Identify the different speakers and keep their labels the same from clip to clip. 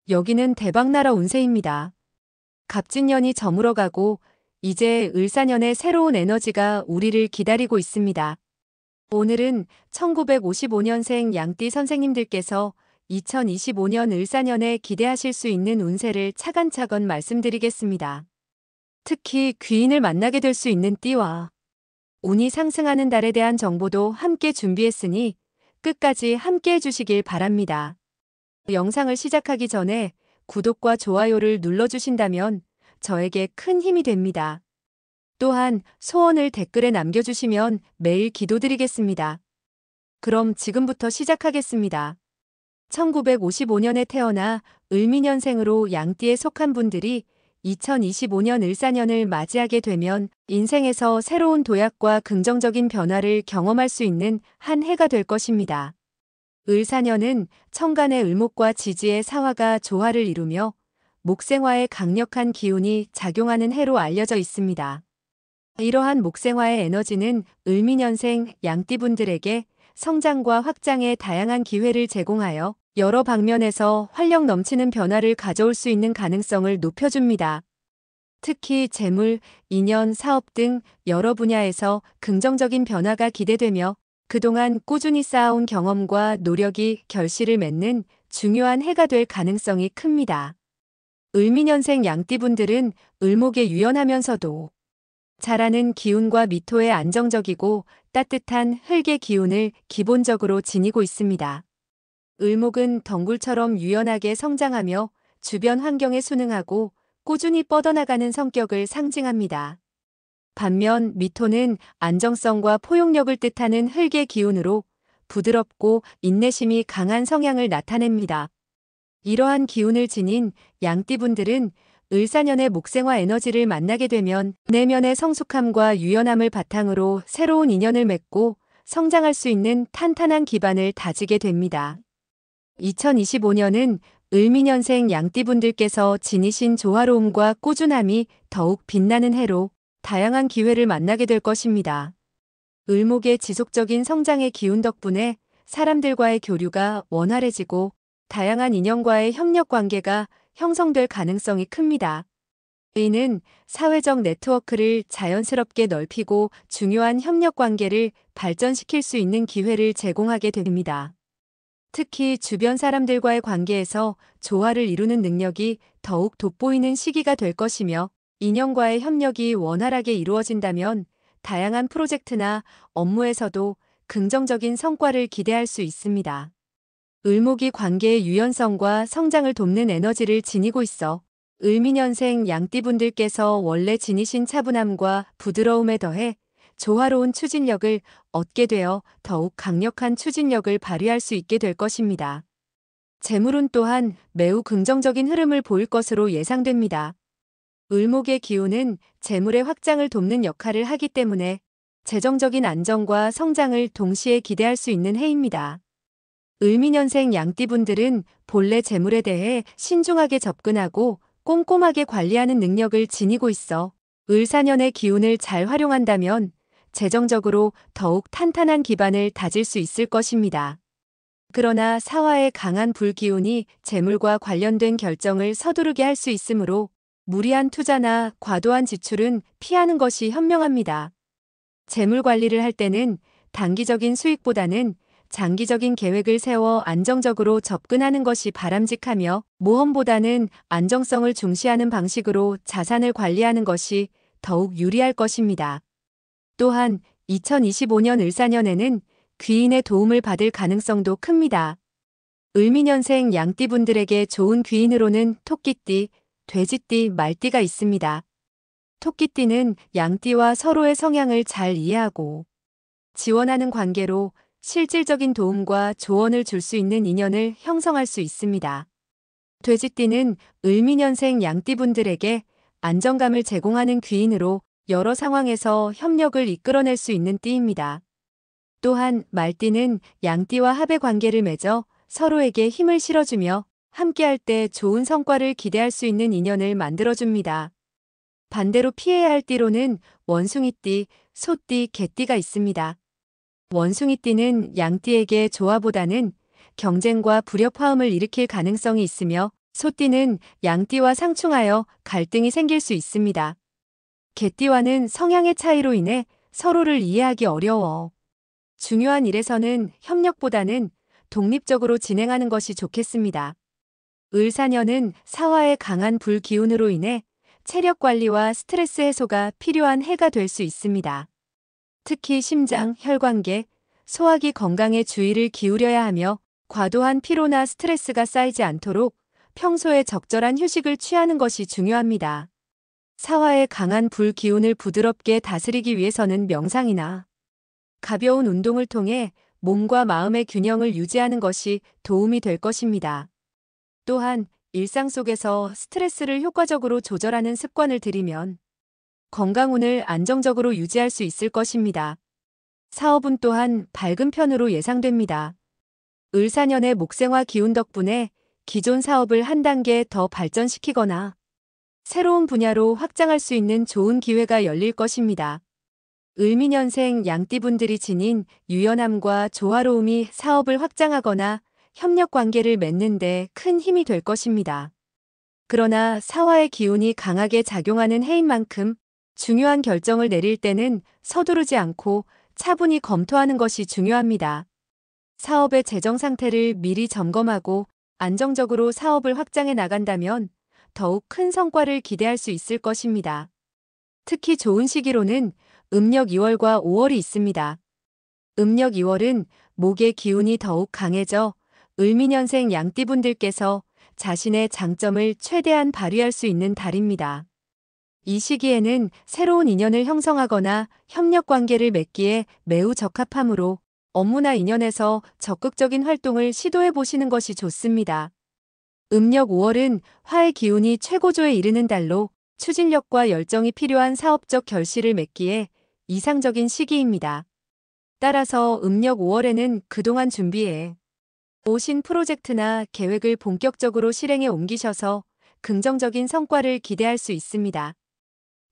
Speaker 1: 여기는 대박나라 운세입니다. 갑진년이 저물어가고 이제 을사년의 새로운 에너지가 우리를 기다리고 있습니다. 오늘은 1955년생 양띠 선생님들께서 2025년 을사년에 기대하실 수 있는 운세를 차근차근 말씀드리겠습니다. 특히 귀인을 만나게 될 수 있는 띠와 운이 상승하는 달에 대한 정보도 함께 준비했으니 끝까지 함께 해주시길 바랍니다. 영상을 시작하기 전에 구독과 좋아요를 눌러주신다면 저에게 큰 힘이 됩니다. 또한 소원을 댓글에 남겨주시면 매일 기도드리겠습니다. 그럼 지금부터 시작하겠습니다. 1955년에 태어나 을미년생으로 양띠에 속한 분들이 2025년 을사년을 맞이하게 되면 인생에서 새로운 도약과 긍정적인 변화를 경험할 수 있는 한 해가 될 것입니다. 을사년은 천간의 을목과 지지의 사화가 조화를 이루며 목생화의 강력한 기운이 작용하는 해로 알려져 있습니다. 이러한 목생화의 에너지는 을미년생 양띠분들에게 성장과 확장의 다양한 기회를 제공하여 여러 방면에서 활력 넘치는 변화를 가져올 수 있는 가능성을 높여줍니다. 특히 재물, 인연, 사업 등 여러 분야에서 긍정적인 변화가 기대되며 그동안 꾸준히 쌓아온 경험과 노력이 결실을 맺는 중요한 해가 될 가능성이 큽니다. 을미년생 양띠분들은 을목에 유연하면서도 자라는 기운과 미토의 안정적이고 따뜻한 흙의 기운을 기본적으로 지니고 있습니다. 을목은 덩굴처럼 유연하게 성장하며 주변 환경에 순응하고 꾸준히 뻗어나가는 성격을 상징합니다. 반면 미토는 안정성과 포용력을 뜻하는 흙의 기운으로 부드럽고 인내심이 강한 성향을 나타냅니다. 이러한 기운을 지닌 양띠분들은 을사년의 목생화 에너지를 만나게 되면 내면의 성숙함과 유연함을 바탕으로 새로운 인연을 맺고 성장할 수 있는 탄탄한 기반을 다지게 됩니다. 2025년은 을미년생 양띠분들께서 지니신 조화로움과 꾸준함이 더욱 빛나는 해로 다양한 기회를 만나게 될 것입니다. 을목의 지속적인 성장의 기운 덕분에 사람들과의 교류가 원활해지고 다양한 인연과의 협력 관계가 형성될 가능성이 큽니다. 이는 사회적 네트워크를 자연스럽게 넓히고 중요한 협력 관계를 발전시킬 수 있는 기회를 제공하게 됩니다. 특히 주변 사람들과의 관계에서 조화를 이루는 능력이 더욱 돋보이는 시기가 될 것이며 인연과의 협력이 원활하게 이루어진다면 다양한 프로젝트나 업무에서도 긍정적인 성과를 기대할 수 있습니다. 을목이 관계의 유연성과 성장을 돕는 에너지를 지니고 있어 을미년생 양띠분들께서 원래 지니신 차분함과 부드러움에 더해 조화로운 추진력을 얻게 되어 더욱 강력한 추진력을 발휘할 수 있게 될 것입니다. 재물운 또한 매우 긍정적인 흐름을 보일 것으로 예상됩니다. 을목의 기운은 재물의 확장을 돕는 역할을 하기 때문에 재정적인 안정과 성장을 동시에 기대할 수 있는 해입니다. 을미년생 양띠분들은 본래 재물에 대해 신중하게 접근하고 꼼꼼하게 관리하는 능력을 지니고 있어 을사년의 기운을 잘 활용한다면 재정적으로 더욱 탄탄한 기반을 다질 수 있을 것입니다. 그러나 사화의 강한 불기운이 재물과 관련된 결정을 서두르게 할 수 있으므로 무리한 투자나 과도한 지출은 피하는 것이 현명합니다. 재물 관리를 할 때는 단기적인 수익보다는 장기적인 계획을 세워 안정적으로 접근하는 것이 바람직하며 모험보다는 안정성을 중시하는 방식으로 자산을 관리하는 것이 더욱 유리할 것입니다. 또한 2025년 을사년에는 귀인의 도움을 받을 가능성도 큽니다. 을미년생 양띠분들에게 좋은 귀인으로는 토끼띠, 돼지띠, 말띠가 있습니다. 토끼띠는 양띠와 서로의 성향을 잘 이해하고 지원하는 관계로 실질적인 도움과 조언을 줄 수 있는 인연을 형성할 수 있습니다. 돼지띠는 을미년생 양띠분들에게 안정감을 제공하는 귀인으로 여러 상황에서 협력을 이끌어낼 수 있는 띠입니다. 또한 말띠는 양띠와 합의 관계를 맺어 서로에게 힘을 실어주며 함께할 때 좋은 성과를 기대할 수 있는 인연을 만들어줍니다. 반대로 피해야 할 띠로는 원숭이띠, 소띠, 개띠가 있습니다. 원숭이띠는 양띠에게 조화보다는 경쟁과 불협화음을 일으킬 가능성이 있으며 소띠는 양띠와 상충하여 갈등이 생길 수 있습니다. 개띠와는 성향의 차이로 인해 서로를 이해하기 어려워. 중요한 일에서는 협력보다는 독립적으로 진행하는 것이 좋겠습니다. 을사년은 사화의 강한 불기운으로 인해 체력 관리와 스트레스 해소가 필요한 해가 될 수 있습니다. 특히 심장, 혈관계, 소화기 건강에 주의를 기울여야 하며 과도한 피로나 스트레스가 쌓이지 않도록 평소에 적절한 휴식을 취하는 것이 중요합니다. 사화의 강한 불기운을 부드럽게 다스리기 위해서는 명상이나 가벼운 운동을 통해 몸과 마음의 균형을 유지하는 것이 도움이 될 것입니다. 또한 일상 속에서 스트레스를 효과적으로 조절하는 습관을 들이면 건강운을 안정적으로 유지할 수 있을 것입니다. 사업운 또한 밝은 편으로 예상됩니다. 을사년의 목생화 기운 덕분에 기존 사업을 한 단계 더 발전시키거나 새로운 분야로 확장할 수 있는 좋은 기회가 열릴 것입니다. 을미년생 양띠분들이 지닌 유연함과 조화로움이 사업을 확장하거나 협력 관계를 맺는 데 큰 힘이 될 것입니다. 그러나 사화의 기운이 강하게 작용하는 해인 만큼 중요한 결정을 내릴 때는 서두르지 않고 차분히 검토하는 것이 중요합니다. 사업의 재정 상태를 미리 점검하고 안정적으로 사업을 확장해 나간다면 더욱 큰 성과를 기대할 수 있을 것입니다. 특히 좋은 시기로는 음력 2월과 5월이 있습니다. 음력 2월은 목의 기운이 더욱 강해져 을미년생 양띠분들께서 자신의 장점을 최대한 발휘할 수 있는 달입니다. 이 시기에는 새로운 인연을 형성하거나 협력 관계를 맺기에 매우 적합하므로 업무나 인연에서 적극적인 활동을 시도해 보시는 것이 좋습니다. 음력 5월은 화의 기운이 최고조에 이르는 달로 추진력과 열정이 필요한 사업적 결실을 맺기에 이상적인 시기입니다. 따라서 음력 5월에는 그동안 준비해 오신 프로젝트나 계획을 본격적으로 실행에 옮기셔서 긍정적인 성과를 기대할 수 있습니다.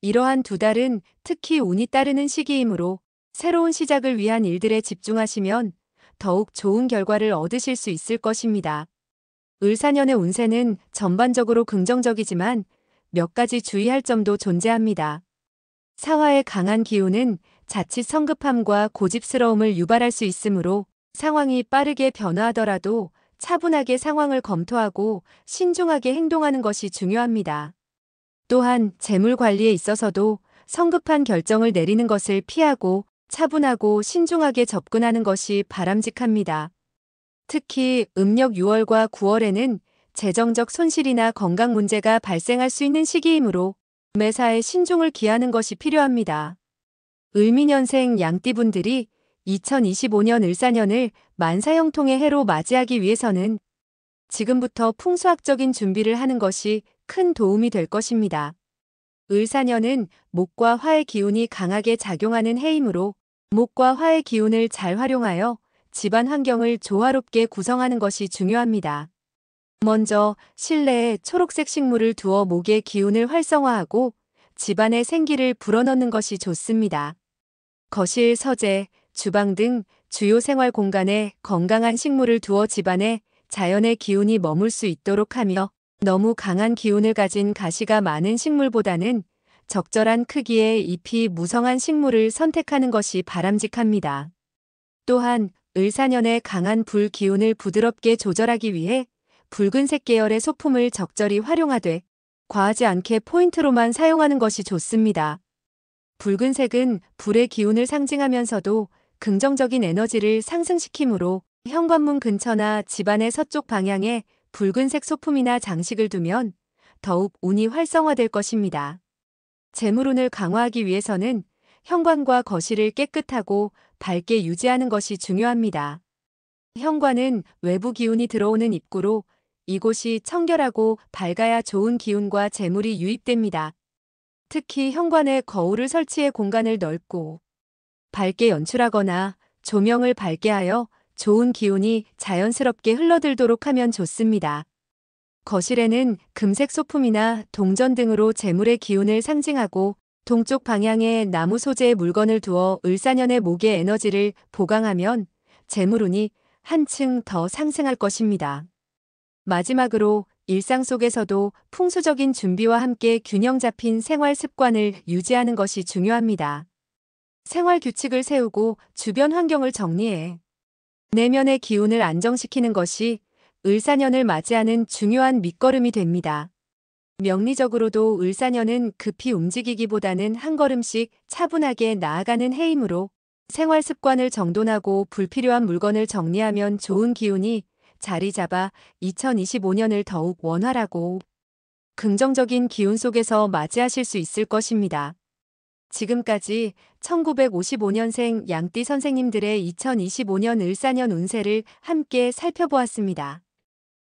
Speaker 1: 이러한 두 달은 특히 운이 따르는 시기이므로 새로운 시작을 위한 일들에 집중하시면 더욱 좋은 결과를 얻으실 수 있을 것입니다. 을사년의 운세는 전반적으로 긍정적이지만 몇 가지 주의할 점도 존재합니다. 사화의 강한 기운은 자칫 성급함과 고집스러움을 유발할 수 있으므로 상황이 빠르게 변화하더라도 차분하게 상황을 검토하고 신중하게 행동하는 것이 중요합니다. 또한 재물 관리에 있어서도 성급한 결정을 내리는 것을 피하고 차분하고 신중하게 접근하는 것이 바람직합니다. 특히 음력 6월과 9월에는 재정적 손실이나 건강 문제가 발생할 수 있는 시기이므로 매사에 신중을 기하는 것이 필요합니다. 을미년생 양띠분들이 2025년 을사년을 만사형통의 해로 맞이하기 위해서는 지금부터 풍수학적인 준비를 하는 것이 큰 도움이 될 것입니다. 을사년은 목과 화의 기운이 강하게 작용하는 해이므로 목과 화의 기운을 잘 활용하여 집안 환경을 조화롭게 구성하는 것이 중요합니다. 먼저 실내에 초록색 식물을 두어 목의 기운을 활성화하고 집안의 생기를 불어넣는 것이 좋습니다. 거실, 서재, 주방 등 주요 생활 공간에 건강한 식물을 두어 집안에 자연의 기운이 머물 수 있도록 하며 너무 강한 기운을 가진 가시가 많은 식물보다는 적절한 크기의 잎이 무성한 식물을 선택하는 것이 바람직합니다. 또한 을사년의 강한 불 기운을 부드럽게 조절하기 위해 붉은색 계열의 소품을 적절히 활용하되 과하지 않게 포인트로만 사용하는 것이 좋습니다. 붉은색은 불의 기운을 상징하면서도 긍정적인 에너지를 상승시키므로 현관문 근처나 집안의 서쪽 방향에 붉은색 소품이나 장식을 두면 더욱 운이 활성화될 것입니다. 재물운을 강화하기 위해서는 현관과 거실을 깨끗하고 밝게 유지하는 것이 중요합니다. 현관은 외부 기운이 들어오는 입구로 이곳이 청결하고 밝아야 좋은 기운과 재물이 유입됩니다. 특히 현관에 거울을 설치해 공간을 넓고 밝게 연출하거나 조명을 밝게 하여 좋은 기운이 자연스럽게 흘러들도록 하면 좋습니다. 거실에는 금색 소품이나 동전 등으로 재물의 기운을 상징하고 동쪽 방향에 나무 소재의 물건을 두어 을사년의 목의 에너지를 보강하면 재물운이 한층 더 상승할 것입니다. 마지막으로 일상 속에서도 풍수적인 준비와 함께 균형 잡힌 생활 습관을 유지하는 것이 중요합니다. 생활 규칙을 세우고 주변 환경을 정리해 내면의 기운을 안정시키는 것이 을사년을 맞이하는 중요한 밑거름이 됩니다. 명리적으로도 을사년은 급히 움직이기보다는 한 걸음씩 차분하게 나아가는 해이므로 생활 습관을 정돈하고 불필요한 물건을 정리하면 좋은 기운이 자리 잡아 2025년을 더욱 원활하고 긍정적인 기운 속에서 맞이하실 수 있을 것입니다. 지금까지 1955년생 양띠 선생님들의 2025년 을사년 운세를 함께 살펴보았습니다.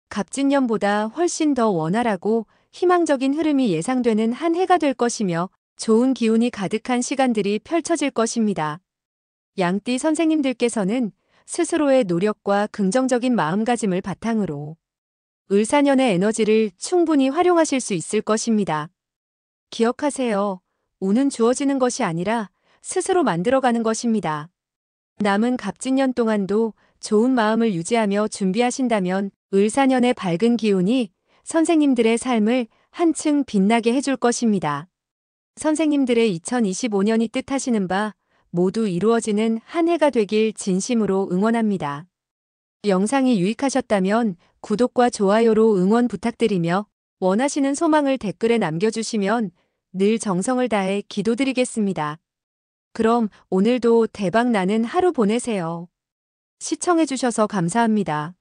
Speaker 1: 갑진년보다 훨씬 더 원활하고 희망적인 흐름이 예상되는 한 해가 될 것이며 좋은 기운이 가득한 시간들이 펼쳐질 것입니다. 양띠 선생님들께서는 스스로의 노력과 긍정적인 마음가짐을 바탕으로 을사년의 에너지를 충분히 활용하실 수 있을 것입니다. 기억하세요. 운은 주어지는 것이 아니라 스스로 만들어가는 것입니다. 남은 갑진년 동안도 좋은 마음을 유지하며 준비하신다면 을사년의 밝은 기운이 선생님들의 삶을 한층 빛나게 해줄 것입니다. 선생님들의 2025년이 뜻하시는 바 모두 이루어지는 한 해가 되길 진심으로 응원합니다. 영상이 유익하셨다면 구독과 좋아요로 응원 부탁드리며 원하시는 소망을 댓글에 남겨주시면 늘 정성을 다해 기도드리겠습니다. 그럼 오늘도 대박 나는 하루 보내세요. 시청해주셔서 감사합니다.